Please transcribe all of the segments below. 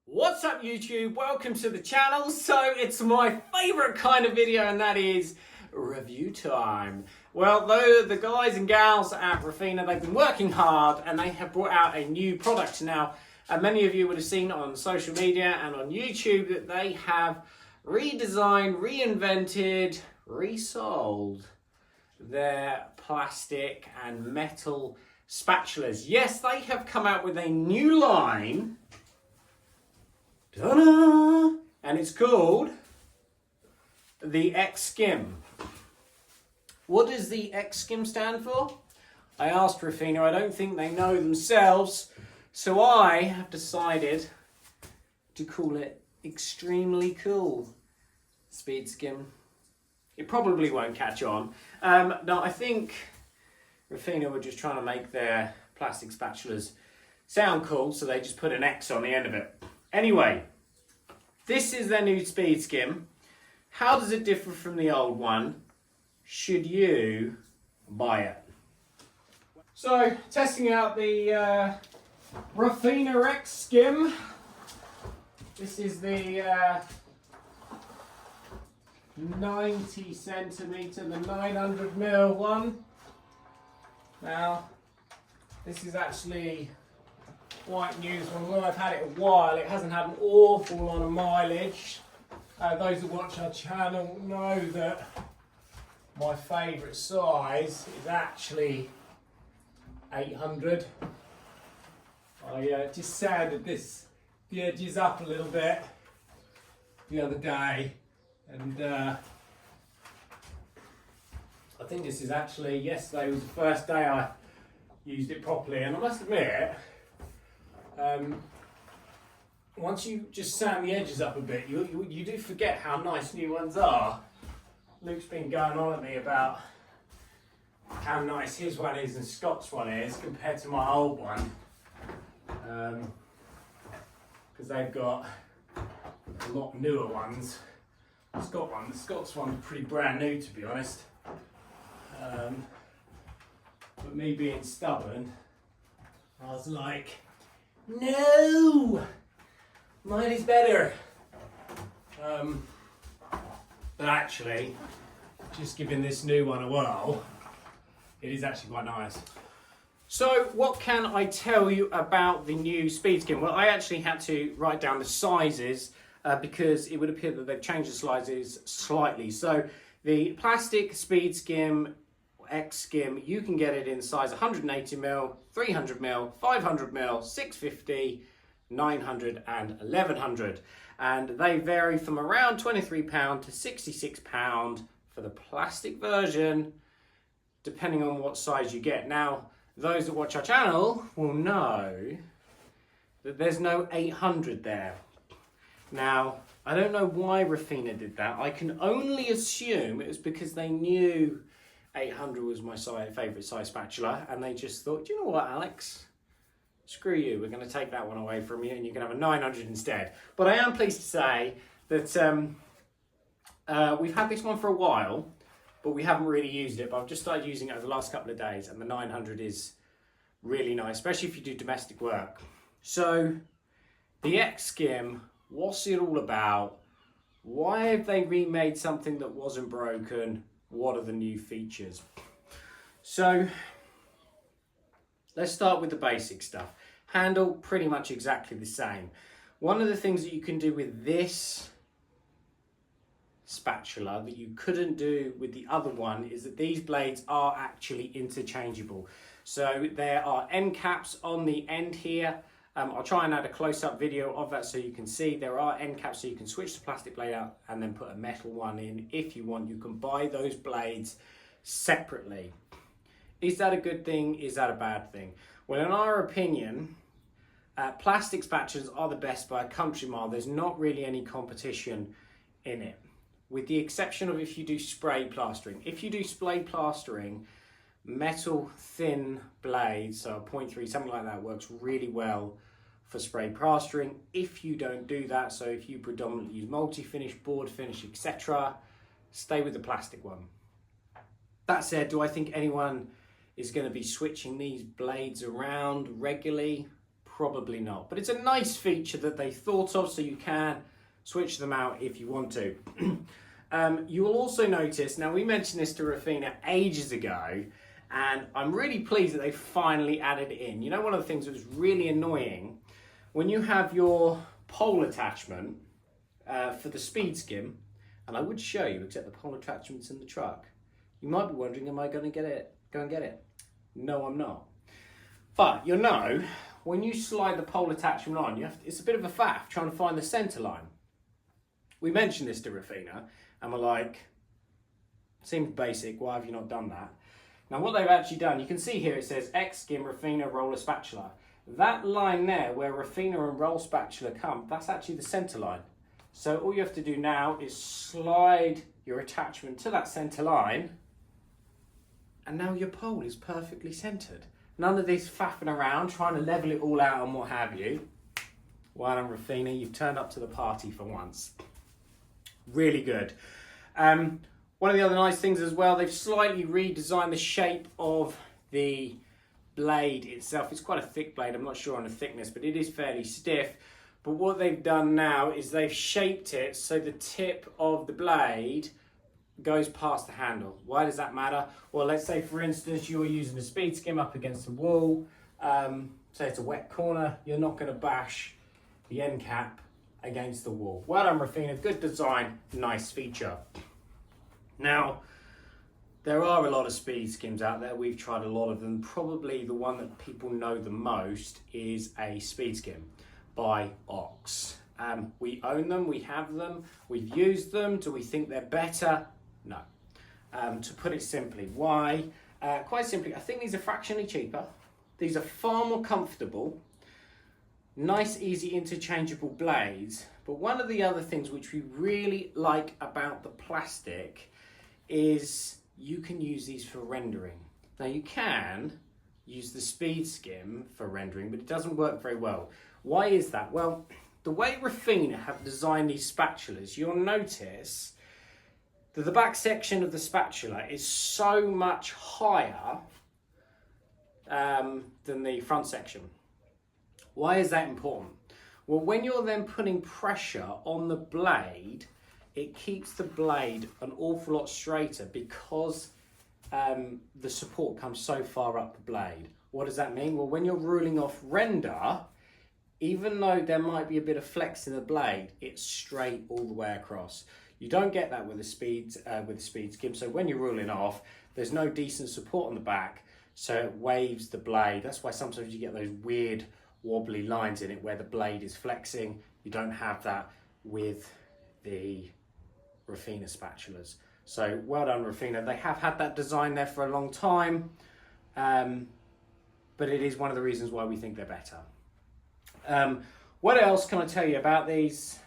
What's up YouTube? Welcome to the channel. So it's my favorite kind of video, and that is review time. Well, though the guys and gals at Refina, they've been working hard and they have brought out a new product now. And many of you would have seen on social media and on YouTube that they have redesigned, reinvented, resold their plastic and metal spatulas. Yes, they have come out with a new line. Ta-da! And it's called the X-SKIM. What does the X-SKIM stand for? I asked Refina, I don't think they know themselves, so I have decided to call it Extremely Cool Speed Skim. It probably won't catch on. No, I think Refina were just trying to make their plastic spatulas sound cool, so they just put an X on the end of it. Anyway, this is their new Speed Skim. How does it differ from the old one? Should you buy it? So, testing out the Refina X-SKIM. This is the 90 centimeter, the 900mm one. Now, this is actually quite new. Although I've had it a while, it hasn't had an awful lot of mileage. Those who watch our channel know that my favourite size is actually 800. I just sanded the edges up a little bit the other day, and I think this is actually, yesterday was the first day I used it properly, and I must admit, once you just sand the edges up a bit, you do forget how nice new ones are. Luke's been going on at me about how nice his one is and Scott's one is compared to my old one, because they've got a lot newer ones. Scott's one's pretty brand new, to be honest. But me being stubborn, I was like, no, mine is better. But actually, just giving this new one a whirl, it is actually quite nice. So what can I tell you about the new Speed Skim? Well, I actually had to write down the sizes because it would appear that they've changed the sizes slightly. So the plastic Speed Skim X-SKIM, you can get it in size 180mm, 300mm, 500mm, 650, 900 and 1100. And they vary from around £23 to £66 for the plastic version, depending on what size you get. Now, those that watch our channel will know that there's no 800 there. Now, I don't know why Refina did that. I can only assume it was because they knew 800 was my favourite size spatula, and they just thought, do you know what, Alex? Screw you, we're going to take that one away from you and you can have a 900 instead. But I am pleased to say that we've had this one for a while, but we haven't really used it. But I've just started using it over the last couple of days, and the 900 is really nice, especially if you do domestic work. So, the X-SKIM, what's it all about? Why have they remade something that wasn't broken? What are the new features? So, let's start with the basic stuff. Handle, pretty much exactly the same. One of the things that you can do with this spatula that you couldn't do with the other one is that these blades are actually interchangeable. So there are end caps on the end here. I'll try and add a close-up video of that so you can see. There are end caps so you can switch the plastic blade out and then put a metal one in if you want. You can buy those blades separately. Is that a good thing? Is that a bad thing? Well, in our opinion, plastic spatulas are the best by a country mile. There's not really any competition in it, with the exception of if you do spray plastering. If you do spray plastering, metal thin blades, so a 0.3, something like that, works really well for spray plastering. If you don't do that, so if you predominantly use multi-finish, board finish, etc., stay with the plastic one. That said, do I think anyone is going to be switching these blades around regularly? Probably not. But it's a nice feature that they thought of, so you can switch them out if you want to. You will also notice, now we mentioned this to Refina ages ago, and I'm really pleased that they finally added it in. You know, one of the things that was really annoying, when you have your pole attachment for the speed skim, and I would show you, except the pole attachment's in the truck, you might be wondering, am I going to go and get it? No, I'm not. But you'll know, when you slide the pole attachment on, it's a bit of a faff trying to find the centre line. We mentioned this to Refina, and we're like, seems basic, why have you not done that? Now what they've actually done, you can see here it says X-SKIM Refina Roller Spatula. That line there where Refina and Roll Spatula come, that's actually the centre line. So all you have to do now is slide your attachment to that centre line, and now your pole is perfectly centred. None of this faffing around, trying to level it all out and what have you. Well done, Refina, you've turned up to the party for once. Really good. One of the other nice things as well, they've slightly redesigned the shape of the blade itself. It's quite a thick blade, I'm not sure on the thickness, but it is fairly stiff. But what they've done now is they've shaped it so the tip of the blade goes past the handle. Why does that matter? Well, let's say for instance you're using a speed skim up against the wall, say it's a wet corner, you're not going to bash the end cap against the wall. Well done, Refina, good design, nice feature. Now, there are a lot of speed skims out there, we've tried a lot of them. Probably the one that people know the most is a speed skim by Ox. We own them, we have them, we've used them. Do we think they're better? No. To put it simply, why? Quite simply, I think these are fractionally cheaper. These are far more comfortable. Nice, easy, interchangeable blades. But one of the other things which we really like about the plastic is you can use these for rendering. Now you can use the speed skim for rendering, but it doesn't work very well. Why is that? Well, the way Refina have designed these spatulas, you'll notice that the back section of the spatula is so much higher than the front section. Why is that important? Well, when you're then putting pressure on the blade, it keeps the blade an awful lot straighter because the support comes so far up the blade. What does that mean? Well, when you're ruling off render, even though there might be a bit of flex in the blade, it's straight all the way across. You don't get that with the speed skim. So when you're ruling off, there's no decent support on the back, so it waves the blade. That's why sometimes you get those weird wobbly lines in it where the blade is flexing. You don't have that with the Refina spatulas. So well done, Refina. They have had that design there for a long time, but it is one of the reasons why we think they're better. What else can I tell you about these?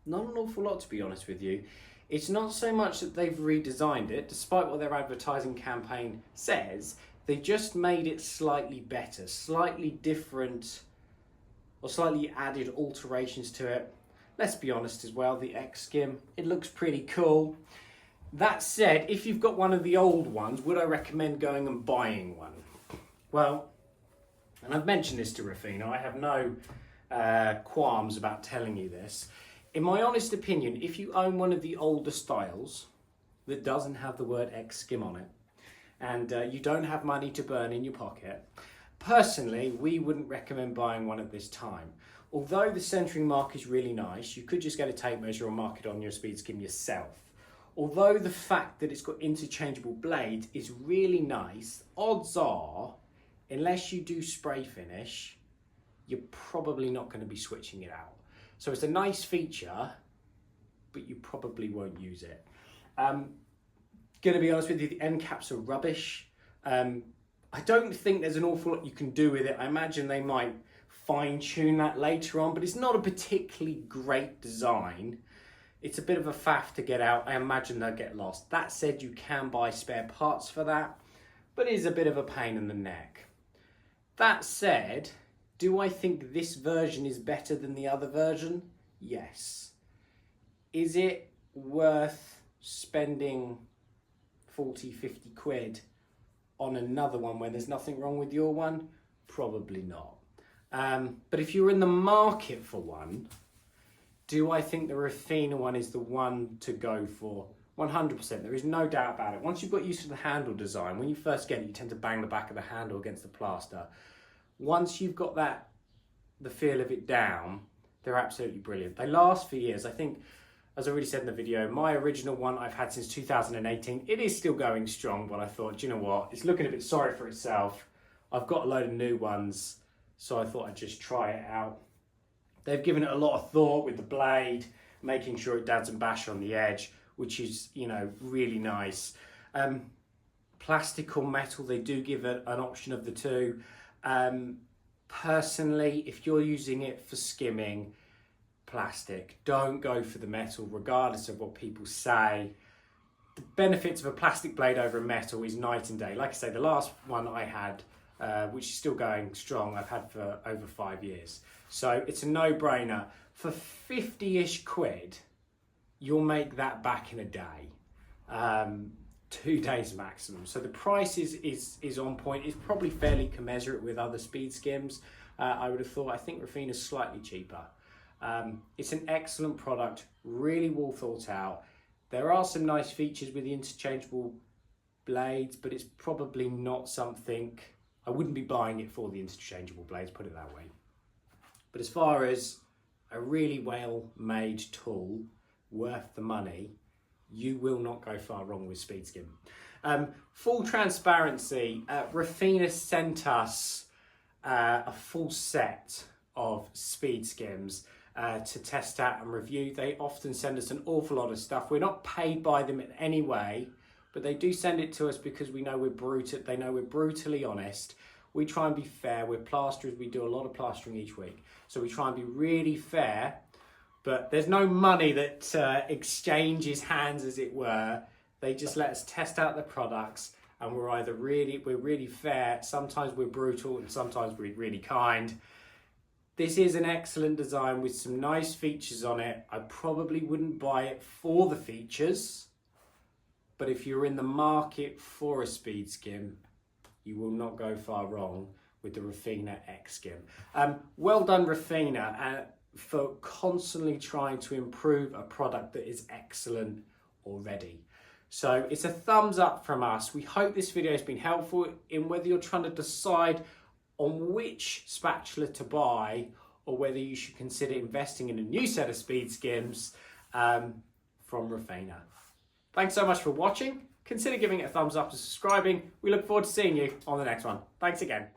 Not an awful lot, to be honest with you. It's not so much that they've redesigned it, despite what their advertising campaign says. They just made it slightly better, slightly different, or slightly added alterations to it. Let's be honest as well, the X-SKIM, it looks pretty cool. That said, if you've got one of the old ones, would I recommend going and buying one? Well, and I've mentioned this to Refina, I have no qualms about telling you this. In my honest opinion, if you own one of the older styles that doesn't have the word X-SKIM on it, and you don't have money to burn in your pocket, personally, we wouldn't recommend buying one at this time. Although the centering mark is really nice, you could just get a tape measure or mark it on your speed skim yourself. Although the fact that it's got interchangeable blades is really nice, odds are, unless you do spray finish, you're probably not going to be switching it out. So it's a nice feature, but you probably won't use it. Gonna be honest with you, the end caps are rubbish. I don't think there's an awful lot you can do with it. I imagine they might fine tune that later on, but it's not a particularly great design. It's a bit of a faff to get out. I imagine they'll get lost. That said, you can buy spare parts for that, but it is a bit of a pain in the neck. That said, do I think this version is better than the other version? Yes. Is it worth spending 40, 50 quid on another one when there's nothing wrong with your one? Probably not. But if you're in the market for one, do I think the Refina one is the one to go for? 100%, there is no doubt about it. Once you've got used to the handle design, when you first get it, you tend to bang the back of the handle against the plaster. Once you've got the feel of it down, they're absolutely brilliant. They last for years. I think, as I already said in the video, my original one I've had since 2018. It is still going strong, but I thought, do you know what? It's looking a bit sorry for itself. I've got a load of new ones, so I thought I'd just try it out. They've given it a lot of thought with the blade, making sure it doesn't bash on the edge, which is, you know, really nice. Plastic or metal, they do give it an option of the two. Personally, if you're using it for skimming, plastic. Don't go for the metal, regardless of what people say. The benefits of a plastic blade over a metal is night and day. Like I say, the last one I had, which is still going strong, I've had for over 5 years. So it's a no-brainer. For 50-ish quid, you'll make that back in a day. 2 days maximum. So the price is on point. It's probably fairly commensurate with other speed skims. I would have thought. I think Refina's slightly cheaper. It's an excellent product, really well thought out. There are some nice features with the interchangeable blades, but it's probably not something, I wouldn't be buying it for the interchangeable blades, put it that way. But as far as a really well-made tool, worth the money, you will not go far wrong with Speed Skim. Full transparency, Refina sent us a full set of Speed Skims to test out and review. They often send us an awful lot of stuff. We're not paid by them in any way, but they do send it to us because we know they know we're brutally honest. We try and be fair. We're plasterers. We do a lot of plastering each week. So we try and be really fair, but there's no money that exchanges hands, as it were. They just let us test out the products, and we're really fair. Sometimes we're brutal and sometimes we're really kind. This is an excellent design with some nice features on it. I probably wouldn't buy it for the features, but if you're in the market for a speed skim, you will not go far wrong with the Refina X-SKIM. Well done, Refina, for constantly trying to improve a product that is excellent already. So it's a thumbs up from us. We hope this video has been helpful in whether you're trying to decide on which spatula to buy or whether you should consider investing in a new set of speed skims from Refina. Thanks so much for watching. Consider giving it a thumbs up and subscribing. We look forward to seeing you on the next one. Thanks again.